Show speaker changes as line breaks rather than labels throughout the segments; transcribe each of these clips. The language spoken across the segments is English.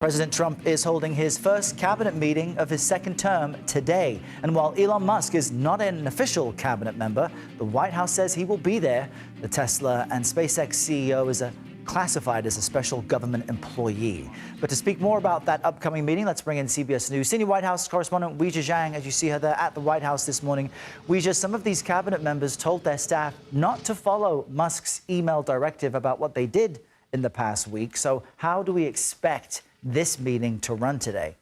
President Trump is holding his first cabinet meeting of his second term today. And while Elon Musk is not an official cabinet member, the White House says he will be there. The Tesla and SpaceX CEO is classified as a special government employee. But to speak more about that upcoming meeting, let's bring in CBS News senior White House correspondent Weijia Jiang. As you see her there at the White House this morning, Weijia, some of these cabinet members told their staff not to follow Musk's email directive about what they did in the past week. So how do we expect this meeting to run today?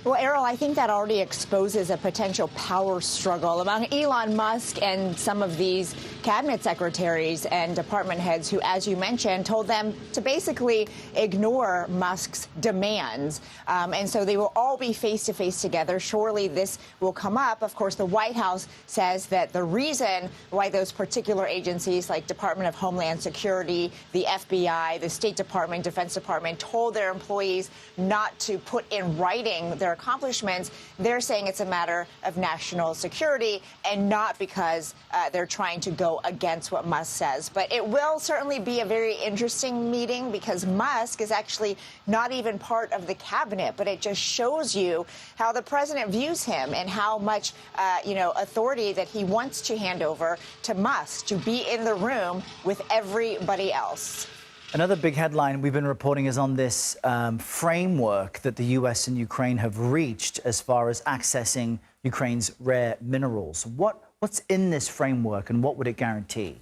Well, Errol, I think that already exposes a potential power struggle among Elon Musk and some of these cabinet secretaries and department heads who, as you mentioned, told them to basically ignore Musk's demands. And so they will all be face-to-face together. Surely this will come up. Of course, the White House says that the reason why those particular agencies like Department of Homeland Security, the FBI, the State Department, Defense Department told their employees not to put in writing their accomplishments, they're saying it's a matter of national security and not because they're trying to go against what Musk says. But it will certainly be a very interesting meeting because Musk is actually not even part of the cabinet, but it just shows you how the president views him and how much, authority that he wants to hand over to Musk to be in the room with everybody else.
Another big headline we've been reporting is on this framework that the U.S. and Ukraine have reached as far as accessing Ukraine's rare minerals. What's in this framework and what would it guarantee?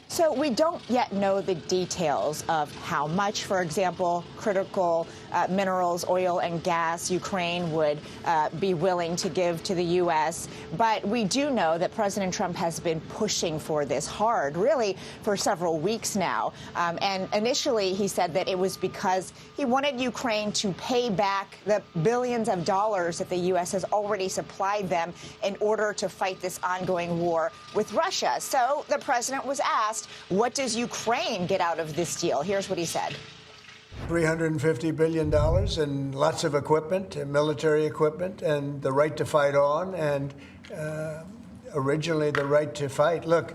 So we don't yet know the details of how much, for example, critical minerals, oil and gas, Ukraine would be willing to give to the U.S. But we do know that President Trump has been pushing for this hard, really, for several weeks now. And initially, he said that it was because he wanted Ukraine to pay back the billions of dollars that the U.S. has already supplied them in order to fight this ongoing war with Russia. So the president was asked, what does Ukraine get out of this deal? Here's what he said.
$350 billion and lots of equipment, and military equipment, and the right to fight on, and originally the right to fight. Look,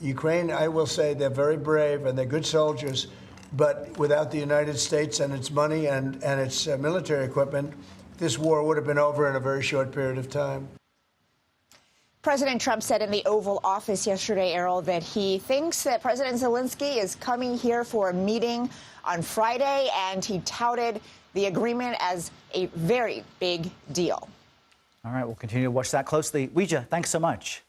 Ukraine, I will say they're very brave and they're good soldiers, but without the United States and its money and its military equipment, this war would have been over in a very short period of time.
President Trump said in the Oval Office yesterday, Errol, that he thinks that President Zelensky is coming here for a meeting on Friday, and he touted the agreement as a very big deal.
All right, we'll continue to watch that closely. Weijia, thanks so much.